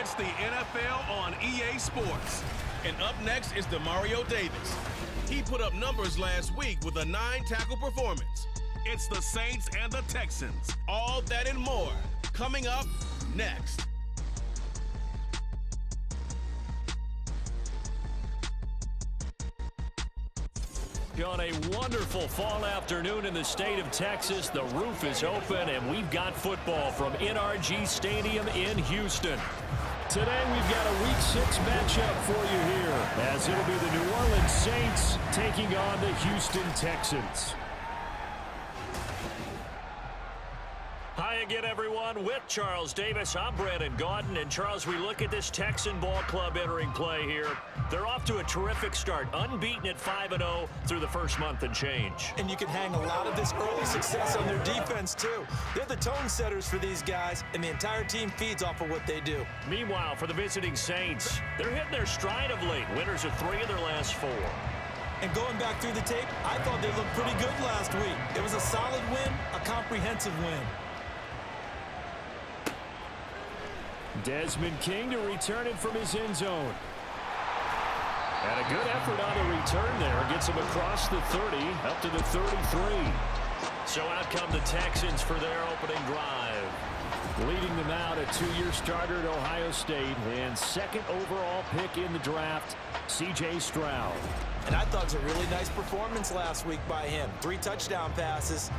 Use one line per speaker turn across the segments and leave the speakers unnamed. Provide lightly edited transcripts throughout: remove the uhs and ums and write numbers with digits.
It's the NFL on EA Sports. And up next is Demario Davis. He put up numbers last week with a 9-tackle performance. It's the Saints and the Texans. All that and more coming up next.
On a wonderful fall afternoon in the state of Texas, the roof is open and we've got football from NRG Stadium in Houston. Today we've got a Week 6 matchup for you here, as it'll be the New Orleans Saints taking on the Houston Texans. Hi again, everyone. With Charles Davis, I'm Brandon Gaudin. And Charles, we look at this Texan ball club entering play here. They're off to a terrific start, unbeaten at 5-0 through the first month and change.
And you can hang a lot of this early success on their defense, too. They're the tone setters for these guys, and the entire team feeds off of what they do.
Meanwhile, for the visiting Saints, they're hitting their stride of late. Winners of 3 of their last 4.
And going back through the tape, I thought they looked pretty good last week. It was a solid win, a comprehensive win.
Desmond King to return it from his end zone. And a good effort on the return there. Gets him across the 30, up to the 33. So out come the Texans for their opening drive. Leading them out, a 2-year starter at Ohio State and second overall pick in the draft, C.J. Stroud.
And I thought it was a really nice performance last week by him. 3 touchdown passes.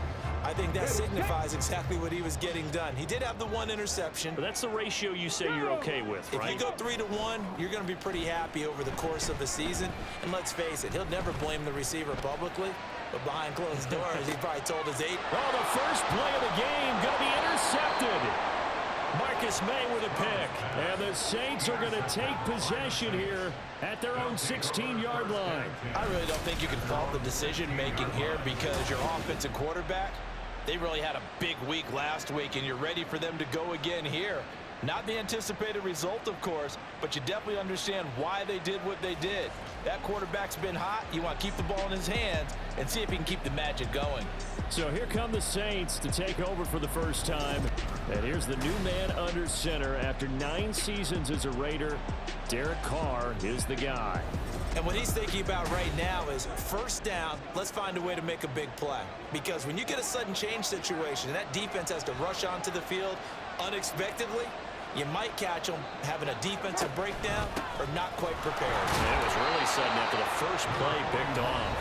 I think that signifies exactly what he was getting done. He did have the 1 interception.
But that's the ratio you say you're okay with, right?
If you go 3-to-1, you're going to be pretty happy over the course of a season. And let's face it, he'll never blame the receiver publicly. But behind closed doors, he probably told his 8.
Oh, the first play of the game going to be intercepted. Marcus May with a pick. And the Saints are going to take possession here at their own 16-yard line.
I really don't think you can fault the decision-making here because your offensive quarterback, they really had a big week last week, and you're ready for them to go again here. Not the anticipated result, of course, but you definitely understand why they did what they did. That quarterback's been hot. You want to keep the ball in his hands and see if he can keep the magic going.
So here come the Saints to take over for the first time. And here's the new man under center. After 9 seasons as a Raider, Derek Carr is the guy.
And what he's thinking about right now is first down, let's find a way to make a big play. Because when you get a sudden change situation and that defense has to rush onto the field unexpectedly, you might catch them having a defensive breakdown or not quite prepared.
It was really sudden after the first play picked off.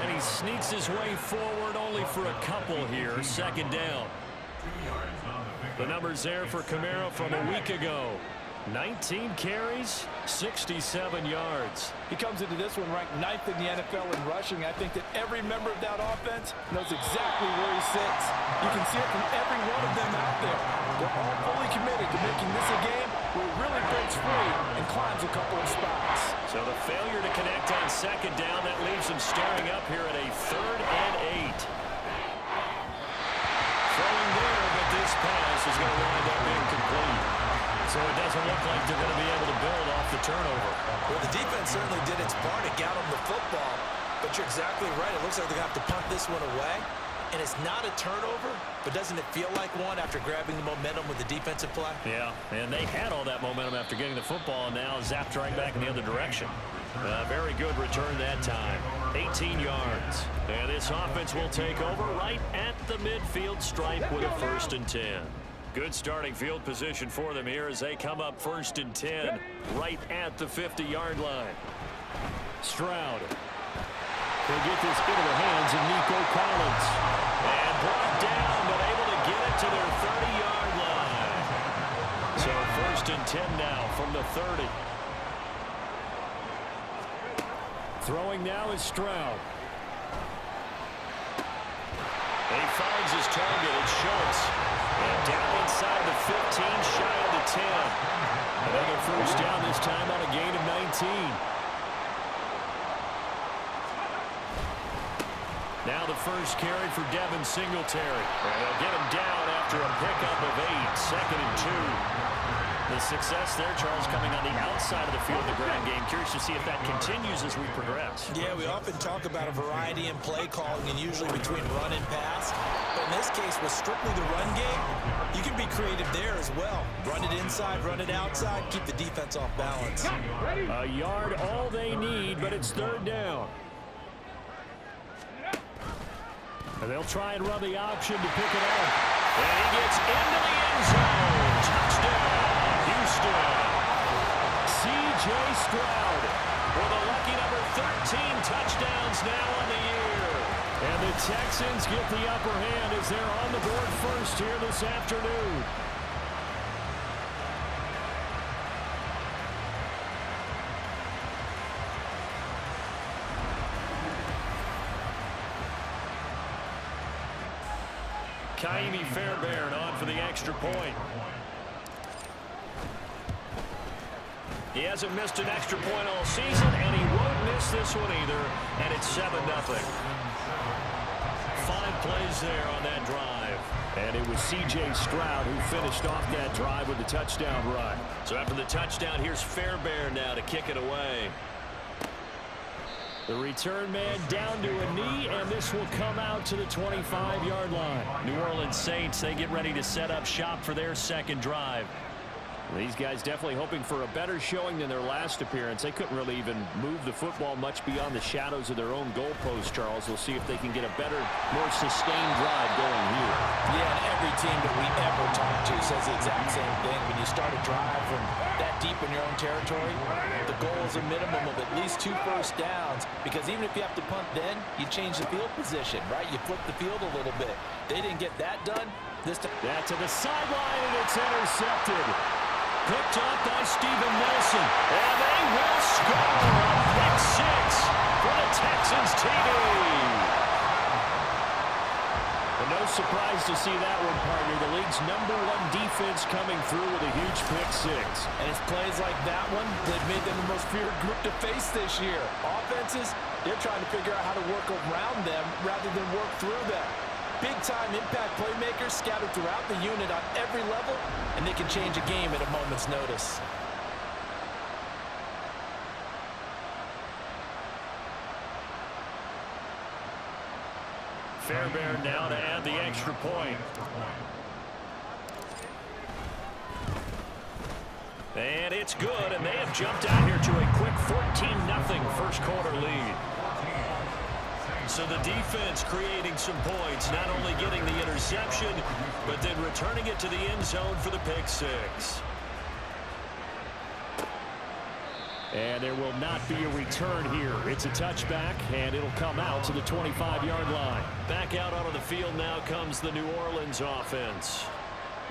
And he sneaks his way forward only for a couple here, second down. The numbers there for Kamara from a week ago. 19 carries, 67 yards.
He comes into this one ranked 9th in the NFL in rushing. I think that every member of that offense knows exactly where he sits. You can see it from every one of them out there. They're all fully committed to making this a game where it really breaks free and climbs a couple of spots.
So the failure to connect on second down, that leaves them staring up here at a 3rd and 8. Throwing there, but this pass is going to wind up incomplete. So it doesn't look like they're going to be able to build off the turnover.
Well, the defense certainly did its part to get them the football, but you're exactly right. It looks like they're going to have to punt this one away. And it's not a turnover, but doesn't it feel like one after grabbing the momentum with the defensive play?
Yeah, and they had all that momentum after getting the football, and now zapped right back in the other direction. Very good return that time. 18 yards. And this offense will take over right at the midfield stripe with a 1st and 10. Good starting field position for them here as they come up 1st and 10 right at the 50-yard line. Stroud. He'll get this into the hands of Nico Collins. And brought down, but able to get it to their 30-yard line. So 1st and 10 now from the 30. Throwing now is Stroud. And he finds his target. It's Schultz. And down inside the 15, shy of the 10. Another first down, this time on a gain of 19. Now the first carry for Devin Singletary. And they'll get him down after a pickup of 8, 2nd and 2. The success there, Charles, coming on the outside of the field in the ground game. Curious to see if that continues as we progress.
Yeah, we often talk about a variety in play calling and usually between run and pass. But in this case, with strictly the run game, you can be creative there as well. Run it inside, run it outside, keep the defense off balance.
A yard, all they need, but it's third down. And they'll try and run the option to pick it up. And he gets into the end zone. Touchdown, Houston. C.J. Stroud with a lucky number 13 touchdowns now on the year. And the Texans get the upper hand as they're on the board first here this afternoon. Kaimi Fairbairn on for the extra point. He hasn't missed an extra point all season, and he won't miss this one either, and it's 7-0. 5 plays there on that drive. And it was C.J. Stroud who finished off that drive with the touchdown run. So after the touchdown, here's Fairbairn now to kick it away. The return man down to a knee, and this will come out to the 25-yard line. New Orleans Saints, they get ready to set up shop for their second drive. These guys definitely hoping for a better showing than their last appearance. They couldn't really even move the football much beyond the shadows of their own goalpost, Charles. They'll see if they can get a better, more sustained drive going here.
Yeah, and every team that we ever talk to says the exact same thing. When you start a drive from that deep in your own territory, the goal is a minimum of at least 2 first downs, because even if you have to punt then, you change the field position, right? You flip the field a little bit. They didn't get that done. This time.
That to the sideline, and it's intercepted. Picked up by Steven Nelson. And they will score. Pick 6 for the Texans TD. And no surprise to see that one, partner. The league's #1 defense coming through with a huge pick 6.
And it's plays like that one that made them the most feared group to face this year. Offenses, they're trying to figure out how to work around them rather than work through them. Big-time impact playmakers scattered throughout the unit on every level, and they can change a game at a moment's notice.
Fairbairn now to add the extra point. And it's good, and they have jumped out here to a quick 14-0 first quarter lead. So the defense creating some points, not only getting the interception, but then returning it to the end zone for the pick 6. And there will not be a return here. It's a touchback, and it'll come out to the 25-yard line. Back out onto the field now comes the New Orleans offense.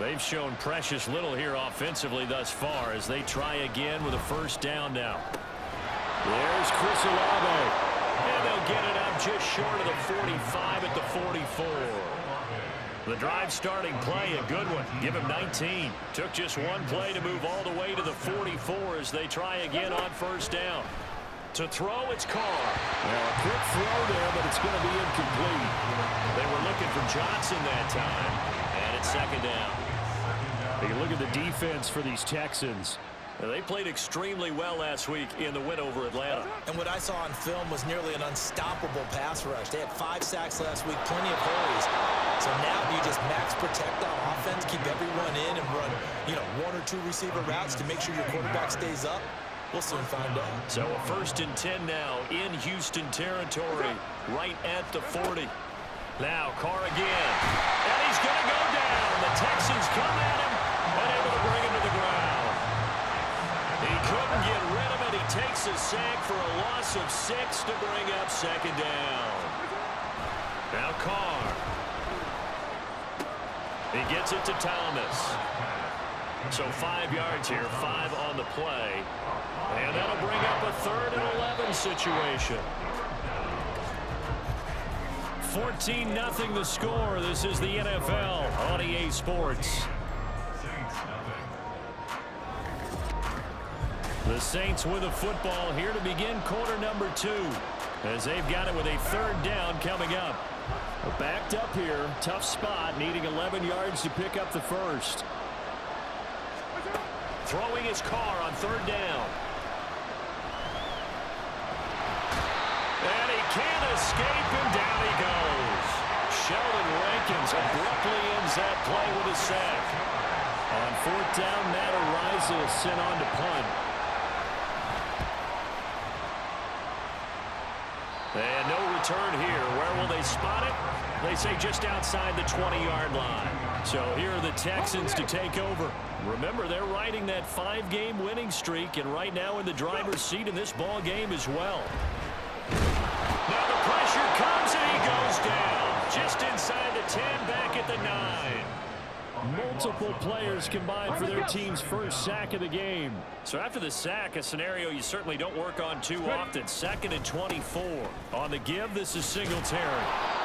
They've shown precious little here offensively thus far as they try again with a first down now. There's Chris Olave. And they'll get it up just short of the 45 at the 44. The drive starting play, a good one. Give him 19. Took just one play to move all the way to the 44 as they try again on first down. To throw, it's Carr. Well, a quick throw there, but it's going to be incomplete. They were looking for Johnson that time, and it's second down. Take a look at the defense for these Texans. They played extremely well last week in the win over Atlanta.
And what I saw on film was nearly an unstoppable pass rush. They had 5 sacks last week, plenty of hurries. So now do you just max protect on offense, keep everyone in, and run, 1 or 2 receiver routes to make sure your quarterback stays up? We'll soon find out.
So a 1st and 10 now in Houston territory, right at the 40. Now Carr again, and he's going to go down. The Texans come at him and able to bring him to the ground. He couldn't get rid of it. He takes a sack for a loss of 6 to bring up second down. Now Carr. He gets it to Thomas. So 5 yards here, 5 on the play. And that'll bring up a 3rd and 11 situation. 14-0 the score. This is the NFL on EA Sports. The Saints with the football here to begin quarter number 2 as they've got it with a 3rd down coming up. Backed up here, tough spot, needing 11 yards to pick up the first. Throwing his Carr on 3rd down. And he can't escape, and down he goes. Sheldon Rank Jenkins abruptly ends that play with a sack. On fourth down, Matt Araiza is sent on to punt. And no return here. Where will they spot it? They say just outside the 20-yard line. So here are the Texans to take over. Remember, they're riding that 5-game winning streak, and right now in the driver's seat in this ball game as well. Now the pressure comes, and he goes down. Just inside the 10, back at the 9. Multiple players combined for their team's first sack of the game. So after the sack, a scenario you certainly don't work on too often. 2nd and 24. On the give, this is Singletary.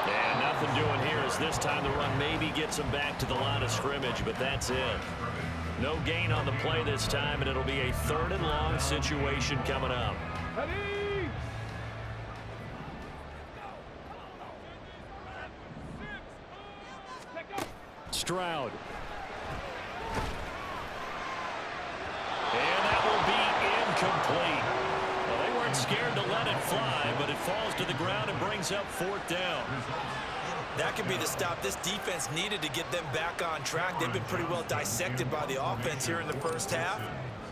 And nothing doing here as this time the run maybe gets him back to the line of scrimmage, but that's it. No gain on the play this time, and it'll be a 3rd and long situation coming up. Stroud. And that will be incomplete. Well, they weren't scared to let it fly, but it falls to the ground and brings up 4th down.
That could be the stop this defense needed to get them back on track. They've been pretty well dissected by the offense here in the first half.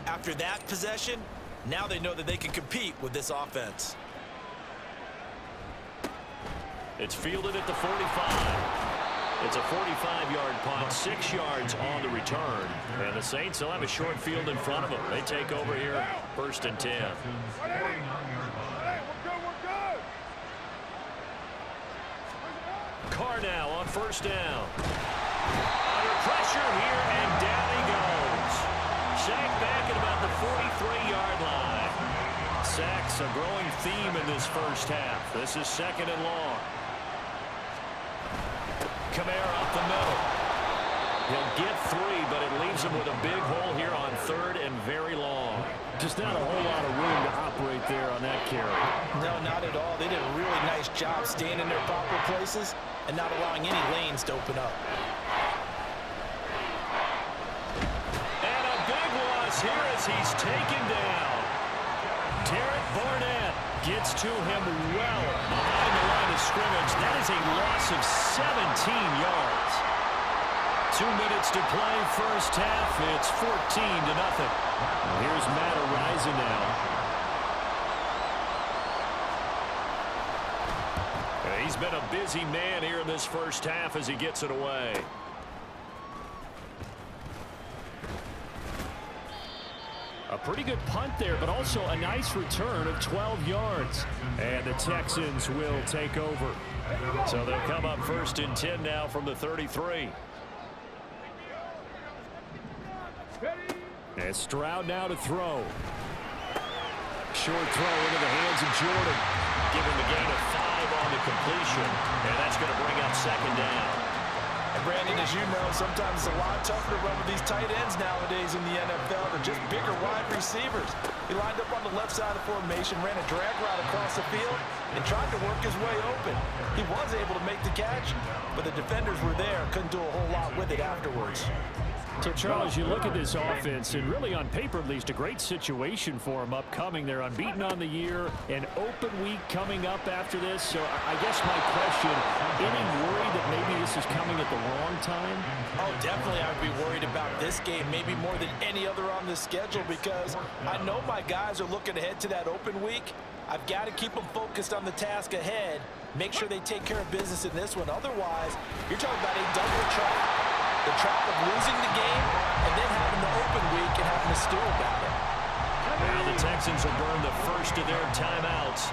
After that possession, now they know that they can compete with this offense.
It's fielded at the 45. It's a 45-yard punt, 6 yards on the return. And the Saints will have a short field in front of them. They take over here, 1st and 10. Carr now on 1st down. Under pressure here, and down he goes. Sacked back at about the 43-yard line. Sacks a growing theme in this first half. This is 2nd and long. Kamara up the middle. He'll get 3, but it leaves him with a big hole here on 3rd and very long. Just not a whole lot of room to operate there on that carry.
No, not at all. They did a really nice job staying in their proper places and not allowing any lanes to open up.
And a big loss here as he's taken down. Derek Barnett gets to him well behind the line of scrimmage. That is a loss of 17 yards. 2 minutes to play first half. It's 14-0. Here's Matt Araiza now. He's been a busy man here in this first half as he gets it away. A pretty good punt there, but also a nice return of 12 yards. And the Texans will take over. So they'll come up 1st and 10 now from the 33. And Stroud now to throw. Short throw into the hands of Jordan. Give him a gain of 5 on the completion. And that's going to bring up 2nd down.
And Brandon, as you know, sometimes it's a lot tougher to run with these tight ends nowadays in the NFL. They're just bigger wide receivers. He lined up on the left side of formation, ran a drag route across the field, and tried to work his way open. He was able to make the catch, but the defenders were there, couldn't do a whole lot with it afterwards.
So, Charles, you look at this offense, and really on paper at least, a great situation for them upcoming. They're unbeaten on the year, an open week coming up after this. So I guess my question, any worry that maybe this is coming at the wrong time?
Oh, definitely I would be worried about this game, maybe more than any other on the schedule, because I know my guys are looking ahead to that open week. I've got to keep them focused on the task ahead, make sure they take care of business in this one. Otherwise, you're talking about a double trap. The trap of losing the game and then having the open week and having to stew about it.
Now the Texans will burn the first of their timeouts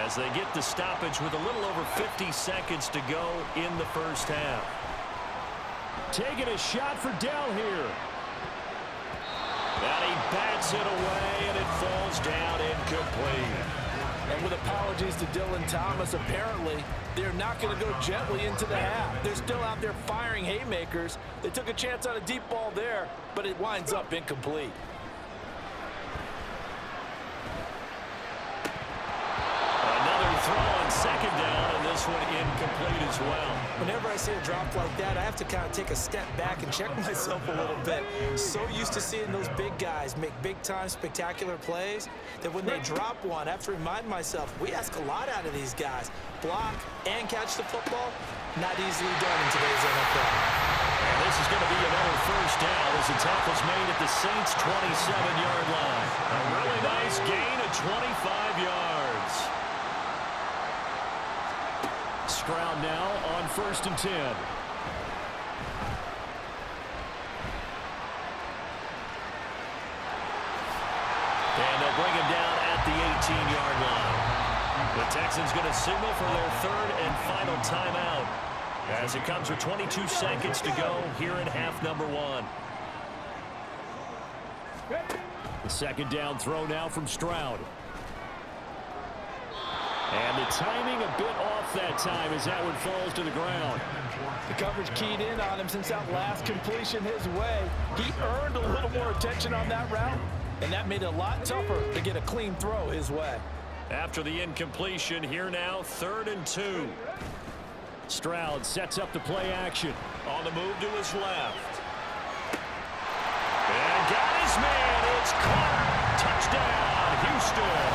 as they get the stoppage with a little over 50 seconds to go in the first half. Taking a shot for Dell here. And he bats it away, and it falls down incomplete.
And with apologies to Dylan Thomas, apparently they're not going to go gently into the half. They're still out there firing haymakers. They took a chance on a deep ball there, but it winds up incomplete.
Another throw on 2nd down, and this one incomplete as well.
Whenever I see a drop like that, I have to kind of take a step back and check myself a little bit. So used to seeing those big guys make big-time spectacular plays that when they drop one, I have to remind myself, we ask a lot out of these guys. Block and catch the football, Not easily done in today's NFL.
And this is going to be another first down as the tackle's made at the Saints' 27-yard line. A really nice gain of 25 yards. Stroud now on 1st and 10. And they'll bring him down at the 18-yard line. The Texans going to signal for their 3rd and final timeout as it comes with 22 seconds to go here in half number 1. The 2nd down throw now from Stroud. And the timing a bit off that time as that one falls to the ground.
The coverage keyed in on him since that last completion his way. He earned a little more attention on that route, and that made it a lot tougher to get a clean throw his way.
After the incompletion, here now 3rd and 2. Stroud sets up the play action. On the move to his left. And got his man. It's caught. Touchdown, Houston.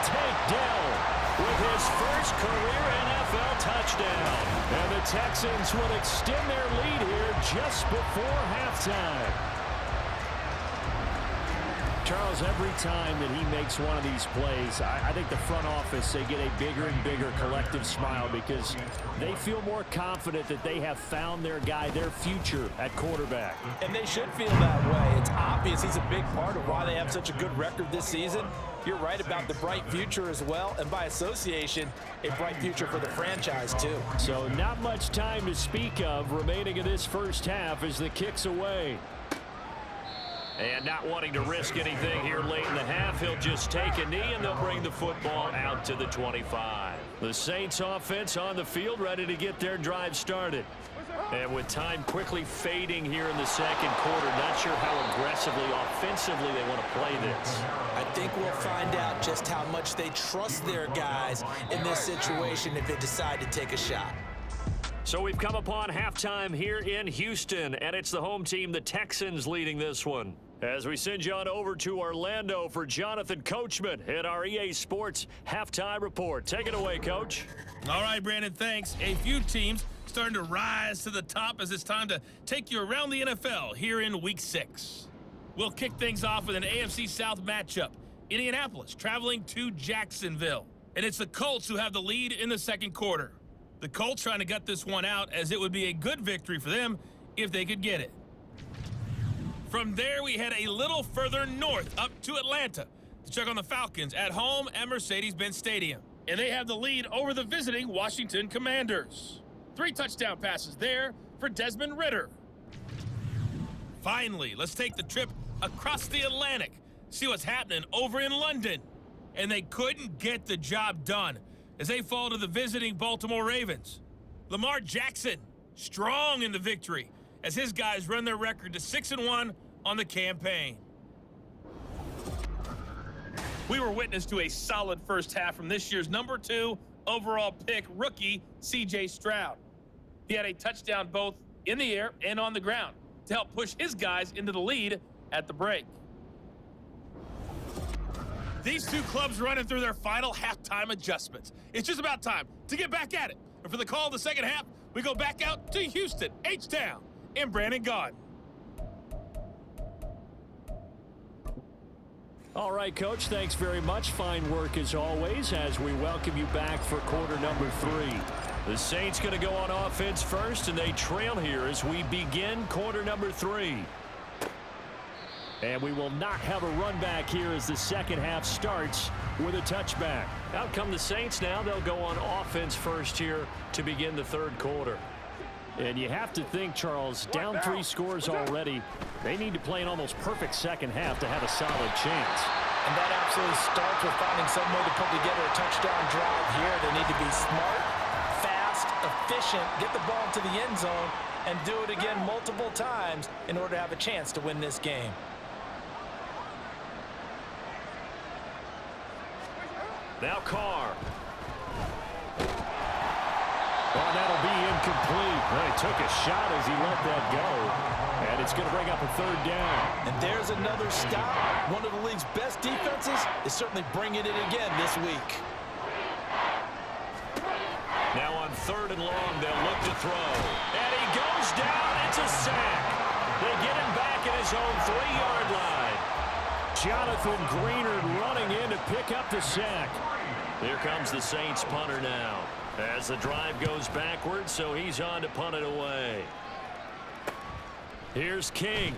Tank Dell with his first career NFL touchdown. And the Texans will extend their lead here just before halftime. Charles, every time that he makes one of these plays, I think the front office, they get a bigger and bigger collective smile because they feel more confident that they have found their guy, their future at quarterback.
And they should feel that way. It's obvious he's a big part of why they have such a good record this season. You're right about the bright future as well, and by association, a bright future for the franchise too.
So not much time to speak of remaining in this first half as the kick's away. And not wanting to risk anything here late in the half, he'll just take a knee and they'll bring the football out to the 25. The Saints offense on the field ready to get their drive started. And with time quickly fading here in the 2nd quarter, not sure how aggressively, offensively they want to play this.
I think we'll find out just how much they trust their guys in this situation if they decide to take a shot.
So we've come upon halftime here in Houston, and it's the home team, the Texans, leading this one. As we send you on over to Orlando for Jonathan Coachman at our EA Sports Halftime Report. Take it away, Coach.
All right, Brandon, thanks. A few teams starting to rise to the top as it's time to take you around the NFL here in Week 6. We'll kick things off with an AFC South matchup. Indianapolis traveling to Jacksonville. And it's the Colts who have the lead in the 2nd quarter. The Colts trying to gut this one out as it would be a good victory for them if they could get it. From there, we head a little further north up to Atlanta to check on the Falcons at home at Mercedes-Benz Stadium. And they have the lead over the visiting Washington Commanders. 3 touchdown passes there for Desmond Ridder. Finally, let's take the trip across the Atlantic, see what's happening over in London. And they couldn't get the job done as they fall to the visiting Baltimore Ravens. Lamar Jackson, strong in the victory as his guys run their record to 6-1 on the campaign. We were witness to a solid first half from this year's number 2 overall pick rookie, C.J. Stroud. He had a touchdown both in the air and on the ground to help push his guys into the lead at the break. These two clubs running through their final halftime adjustments. It's just about time to get back at it. And for the call of the 2nd half, we go back out to Houston, H-Town, and Brandon Gaudin.
All right, Coach, thanks very much. Fine work as always as we welcome you back for quarter number 3. The Saints going to go on offense first, and they trail here as we begin quarter number 3. And we will not have a run back here as the 2nd half starts with a touchback. Out come the Saints now. They'll go on offense first here to begin the 3rd quarter. And you have to think, Charles, down 3 scores already. They need to play an almost perfect 2nd half to have a solid chance.
And that absolutely starts with finding some way to put together a touchdown drive here. They need to be smart, fast, efficient, get the ball to the end zone, and do it again multiple times in order to have a chance to win this game.
Now Carr. Oh, that'll be incomplete. Well, he took a shot as he let that go. And it's going to bring up a 3rd down.
And there's another stop. One of the league's best defenses is certainly bringing it again this week.
Now on 3rd and long. They'll look to throw. And he goes down. It's a sack. They get him back at his own 3-yard line. Jonathan Greenard running in to pick up the sack. Here comes the Saints punter now. As the drive goes backwards, so he's on to punt it away. Here's King.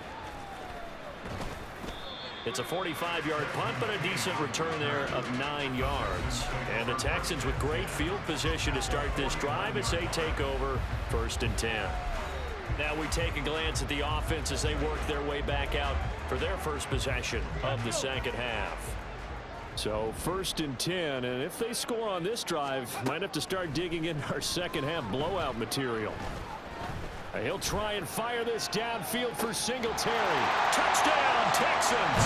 It's a 45-yard punt, but a decent return there of 9 yards. And the Texans with great field position to start this drive as they take over 1st and 10. Now we take a glance at the offense as they work their way back out for their first possession of the second half. So 1st and 10, and if they score on this drive, might have to start digging in our second half blowout material. He'll try and fire this downfield for Singletary. Touchdown, Texans!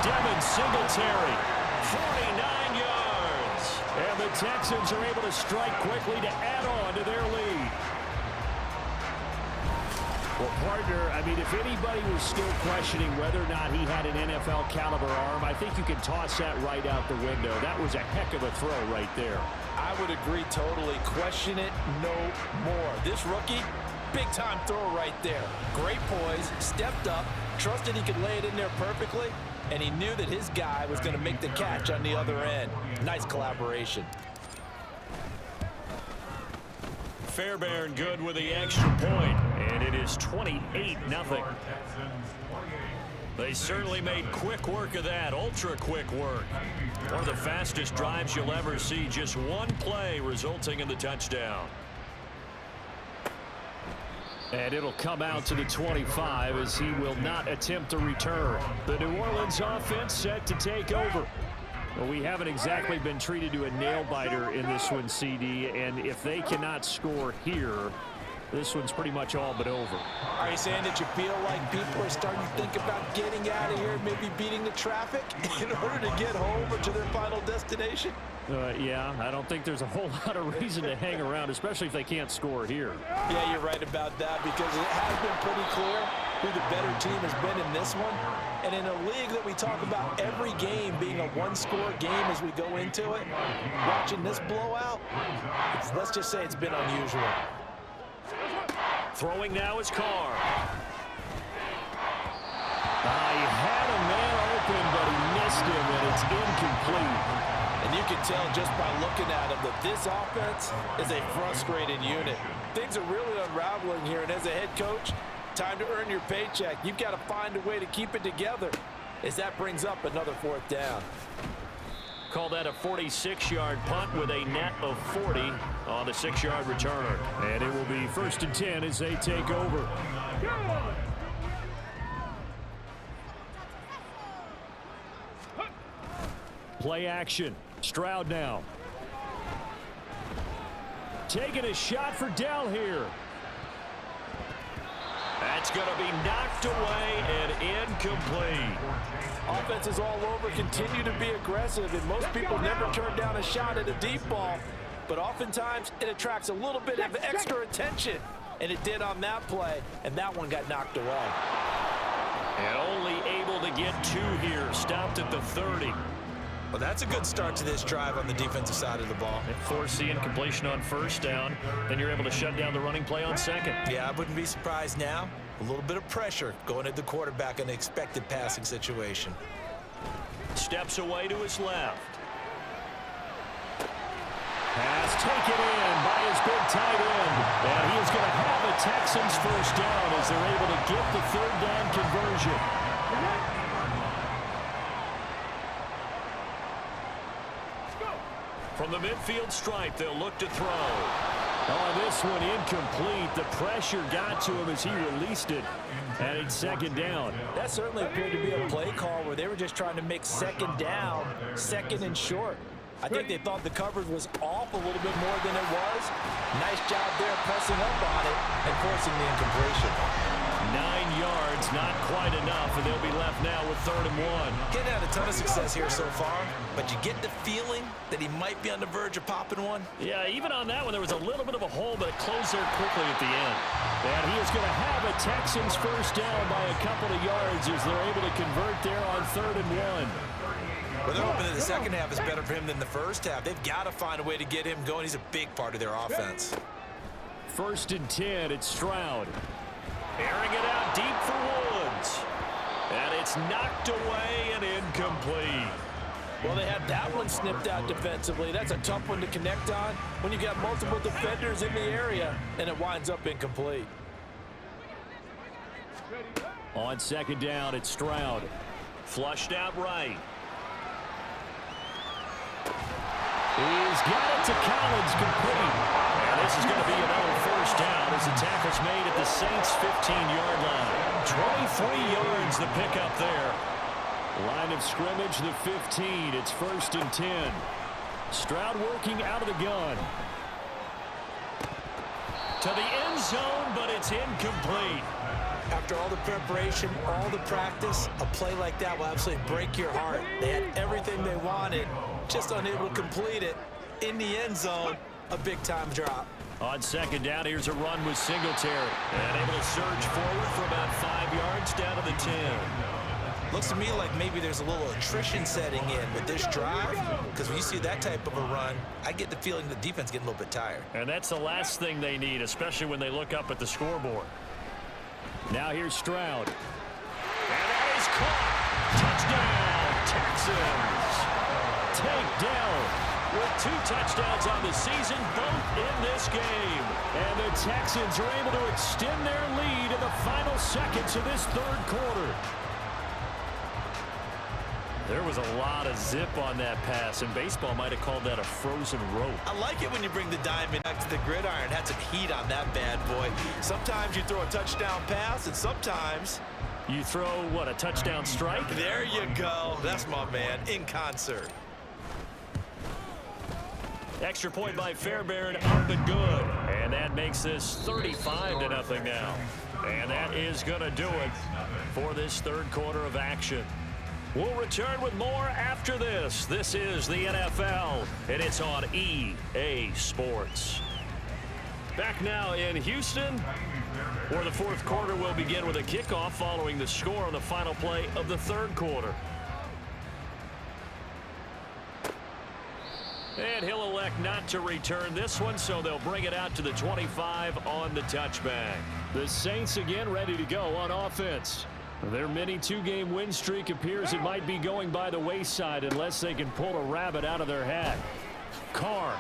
Devin Singletary, 49 yards. And the Texans are able to strike quickly to add on to their lead. Well, partner, I mean, if anybody was still questioning whether or not he had an NFL caliber arm, I think you can toss that right out the window. That was a heck of a throw right there.
I would agree totally. Question it no more. This rookie, big time throw right there. Great poise, stepped up, trusted he could lay it in there perfectly, and he knew that his guy was going to make the catch on the other end. Nice collaboration.
Fairbairn good with the extra point, and it is 28-0. They certainly made quick work of that, ultra quick work. One of the fastest drives you'll ever see, just one play resulting in the touchdown. And it'll come out to the 25 as he will not attempt to return. The New Orleans offense set to take over. Well, we haven't exactly been treated to a nail-biter in this one, CD, and if they cannot score here, this one's pretty much all but over.
Are you saying that you feel like people are starting to think about getting out of here, maybe beating the traffic in order to get home or to their final destination?
Yeah, I don't think there's a whole lot of reason to hang around, especially if they can't score here.
Yeah, you're right about that, because it has been pretty clear who the better team has been in this one. And in a league that we talk about every game being a one-score game as we go into it, watching this blowout, let's just say it's been unusual.
Throwing now is Carr. He had a man open, but he missed him, and it's incomplete.
And you can tell just by looking at him that this offense is a frustrated unit. Things are really unraveling here, and as a head coach, time to earn your paycheck. You've got to find a way to keep it together as that brings up another 4th down.
Call that a 46-yard punt with a net of 40 on the 6-yard return. And it will be 1st and 10 as they take over. Play action. Stroud now. Taking a shot for Dell here. That's going to be knocked away and incomplete.
Offense is all over, continue to be aggressive, and most people never turn down a shot at a deep ball, but oftentimes it attracts a little bit of extra attention, and it did on that play, and that one got knocked away.
And only able to get 2 here, stopped at the 30.
Well, that's a good start to this drive on the defensive side of the ball.
They force the incompletion on 1st down, then you're able to shut down the running play on 2nd.
Yeah, I wouldn't be surprised now. A little bit of pressure going at the quarterback in an expected passing situation.
Steps away to his left. Pass taken in by his big tight end. And he is going to have a Texans 1st down as they're able to get the 3rd down conversion. From the midfield stripe, they'll look to throw. On this one, incomplete. The pressure got to him as he released it. And it's 2nd down.
That certainly appeared to be a play call where they were just trying to make 2nd down, 2nd and short. I think they thought the coverage was off a little bit more than it was. Nice job there pressing up on it and forcing the incompletion.
9 yards, not quite enough, and they'll be left now with 3rd and 1.
Getting had a ton of success here so far, but you get the feeling that he might be on the verge of popping one.
Yeah, even on that one, there was a little bit of a hole, but it closed there quickly at the end. And he is going to have a Texans 1st down by a couple of yards as they're able to convert there on 3rd and 1.
Well, they're hoping that the second half is better for him than the first half. They've got to find a way to get him going. He's a big part of their offense.
1st and 10, it's Stroud. Airing it out deep for Woods. And it's knocked away and incomplete.
Well, they had that one snipped out defensively. That's a tough one to connect on when you got multiple defenders in the area, and it winds up incomplete.
On 2nd down, it's Stroud. Flushed out right. He's got it to Collins, complete. And this is going to be another 1st down as the tackle's made at the Saints' 15-yard line. 23 yards the pickup there. Line of scrimmage, the 15. It's 1st and 10. Stroud working out of the gun. To the end zone, but it's incomplete.
After all the preparation, all the practice, a play like that will absolutely break your heart. They had everything they wanted, just unable to complete it. In the end zone, a big-time drop.
On 2nd down, here's a run with Singletary. And able to surge forward for about 5 yards down to the 10.
Looks to me like maybe there's a little attrition setting in with this drive, because when you see that type of a run, I get the feeling the defense getting a little bit tired.
And that's the last thing they need, especially when they look up at the scoreboard. Now here's Stroud. And that is caught. Touchdown, Texans. Tank Dell with 2 touchdowns on the season, both in this game. And the Texans are able to extend their lead in the final seconds of this 3rd quarter. There was a lot of zip on that pass, and baseball might have called that a frozen rope.
I like it when you bring the diamond back to the gridiron. Had some heat on that bad boy. Sometimes you throw a touchdown pass, and sometimes
you throw, what, a touchdown strike?
There you go. That's my man, in concert.
Extra point by Fairbairn, up and good. And that makes this 35-0 now. And that is going to do it for this 3rd quarter of action. We'll return with more after this. This is the NFL, and it's on EA Sports. Back now in Houston, where the 4th quarter will begin with a kickoff following the score on the final play of the 3rd quarter. And he'll elect not to return this one, so they'll bring it out to the 25 on the touchback. The Saints again ready to go on offense. Their mini 2-game win streak appears it might be going by the wayside unless they can pull a rabbit out of their hat. Carr.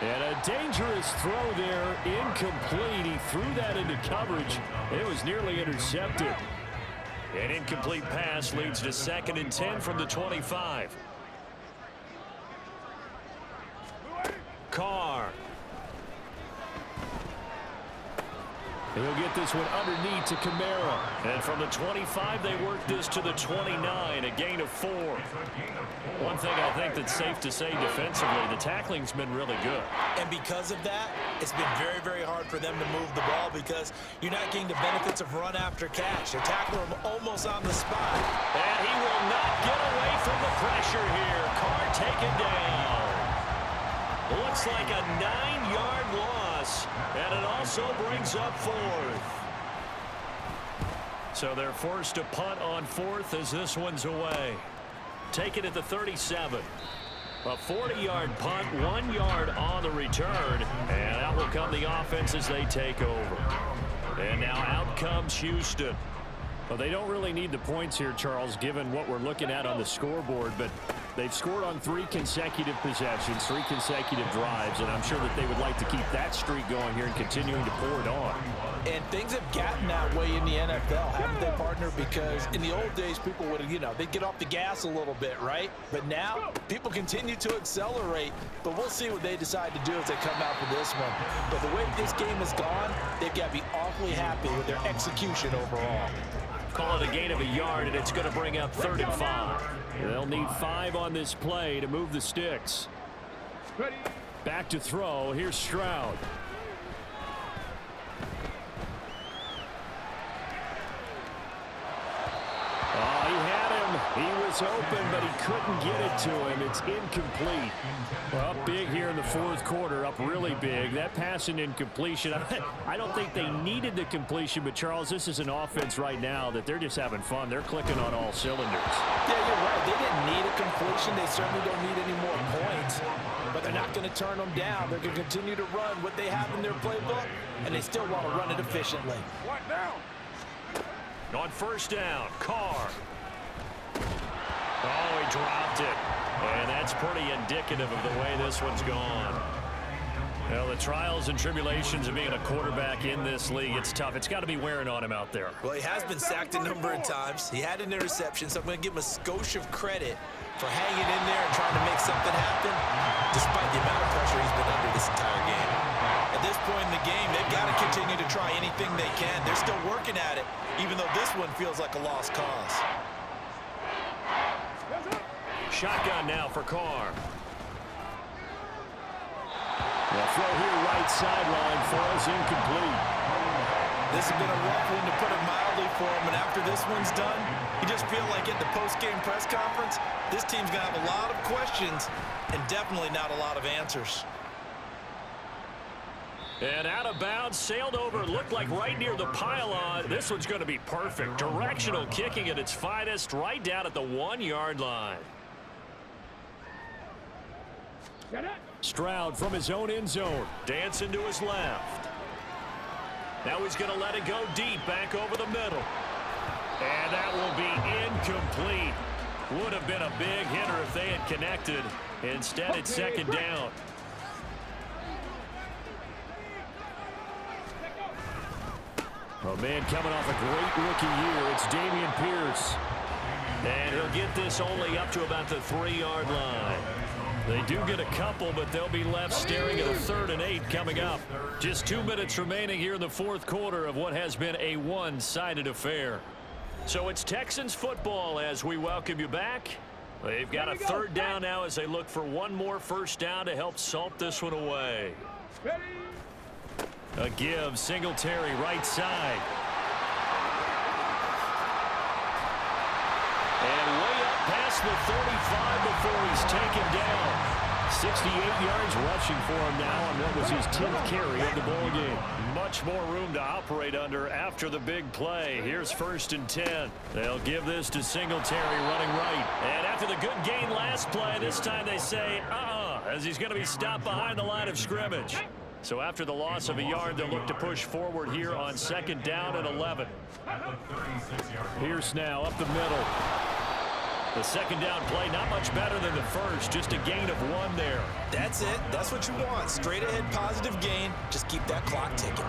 And a dangerous throw there, incomplete. He threw that into coverage. It was nearly intercepted. An incomplete pass leads to 2nd and 10 from the 25. Carr. He'll get this one underneath to Kamara. And from the 25, they work this to the 29, a gain of 4. One thing I think that's safe to say defensively, the tackling's been really good.
And because of that, it's been very, very hard for them to move the ball because you're not getting the benefits of run after catch. They're tackling him almost on the spot.
And he will not get away from the pressure here. Carr taken down. Looks like a 9-yard loss, and it also brings up 4th. So they're forced to punt on 4th as this one's away. Take it at the 37. A 40-yard punt, 1 yard on the return, and out will come the offense as they take over. And now out comes Houston. Well, they don't really need the points here, Charles, given what we're looking at on the scoreboard, but they've scored on 3 consecutive possessions, 3 consecutive drives, and I'm sure that they would like to keep that streak going here and continuing to pour it on.
And things have gotten that way in the NFL, haven't they, partner? Because in the old days, people would, they'd get off the gas a little bit, right? But now, people continue to accelerate, but we'll see what they decide to do as they come out for this one. But the way this game has gone, they've got to be awfully happy with their execution overall.
Call it a gain of 1 yard, and it's going to bring up 3rd and 5. They'll need 5 on this play to move the sticks. Back to throw. Here's Stroud. Oh, he had him. He was was open, but he couldn't get it to him. It's incomplete. Well, up big here in the fourth quarter, up really big. That pass and incompletion, I don't think they needed the completion, but Charles, this is an offense right now that they're just having fun. They're clicking on all cylinders.
Yeah, you're right. They didn't need a completion. They certainly don't need any more points, but they're not going to turn them down. They're going to continue to run what they have in their playbook, and they still want to run it efficiently.
What down?
On first down, Carr. Oh, he dropped it. And that's pretty indicative of the way this one's gone. Well, the trials and tribulations of being a quarterback in this league, it's tough. It's got to be wearing on him out there.
Well, he has been sacked a number of times. He had an interception, so I'm going to give him a skosh of credit for hanging in there and trying to make something happen, despite the amount of pressure he's been under this entire game. At this point in the game, they've got to continue to try anything they can. They're still working at it, even though this one feels like a lost cause.
Shotgun now for Carr. The throw here right sideline for us, incomplete.
This has been a rough one, to put it mildly, for him, and after this one's done, you just feel like at the post-game press conference, this team's going to have a lot of questions and definitely not a lot of answers.
And out of bounds, sailed over, looked like right near the pylon. This one's going to be perfect. Directional kicking at its finest, right down at the 1-yard line. Stroud from his own end zone, dancing to his left. Now he's going to let it go deep, back over the middle. And that will be incomplete. Would have been a big hitter if they had connected. Instead, it's second down. A man coming off a great rookie year. It's Dameon Pierce. And he'll get this only up to about the 3-yard line. They do get a couple, but they'll be left staring at a 3rd and 8 coming up. Just 2 minutes remaining here in the fourth quarter of what has been a one-sided affair. So it's Texans football as we welcome you back. They've got a 3rd down now as they look for one more first down to help salt this one away. A give, Singletary right side. And way up past the 35 before he's taken down. 68 yards rushing for him now on what was his 10th carry of the ball game. Much more room to operate under after the big play. Here's 1st and 10. They'll give this to Singletary running right. And after the good gain last play, this time they say, as he's going to be stopped behind the line of scrimmage. So after the loss of a yard, they'll look to push forward here on 2nd down and 11. Pierce now up the middle. The 2nd down play, not much better than the first, just a gain of 1 there.
That's it. That's what you want. Straight ahead positive gain. Just keep that clock ticking.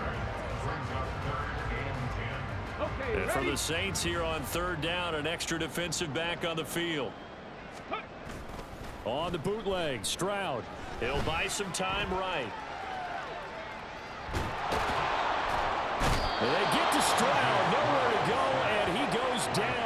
And for the Saints here on 3rd down, an extra defensive back on the field. On the bootleg, Stroud. He'll buy some time right. And they get to Stroud, nowhere to go, and he goes down.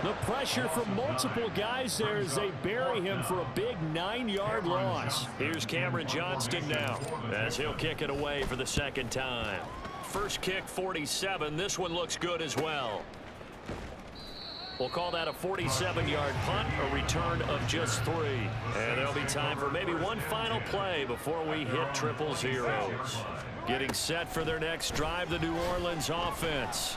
The pressure from multiple guys there as they bury him for a big 9-yard loss. Here's Cameron Johnston now as he'll kick it away for the 2nd time. First kick, 47. This one looks good as well. We'll call that a 47-yard punt, a return of just 3. And there'll be time for maybe one final play before we hit triple zeros. Getting set for their next drive, the New Orleans offense.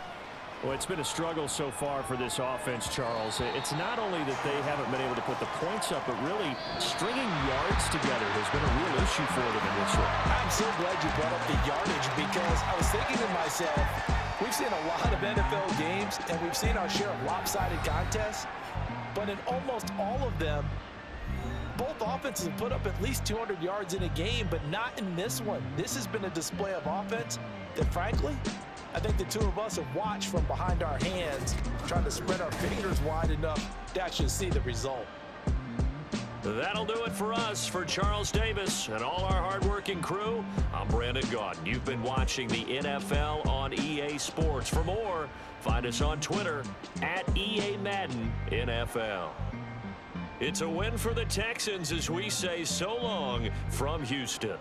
Well, it's been a struggle so far for this offense, Charles. It's not only that they haven't been able to put the points up, but really stringing yards together has been a real issue for them in this one.
I'm so glad you brought up the yardage, because I was thinking to myself, we've seen a lot of NFL games, and we've seen our share of lopsided contests, but in almost all of them, both offenses have put up at least 200 yards in a game, but not in this one. This has been a display of offense that, frankly, I think the two of us have watched from behind our hands, trying to spread our fingers wide enough to actually see the result.
That'll do it for us. For Charles Davis and all our hardworking crew, I'm Brandon Gaudin. You've been watching the NFL on EA Sports. For more, find us on Twitter at EA Madden NFL. It's a win for the Texans as we say so long from Houston.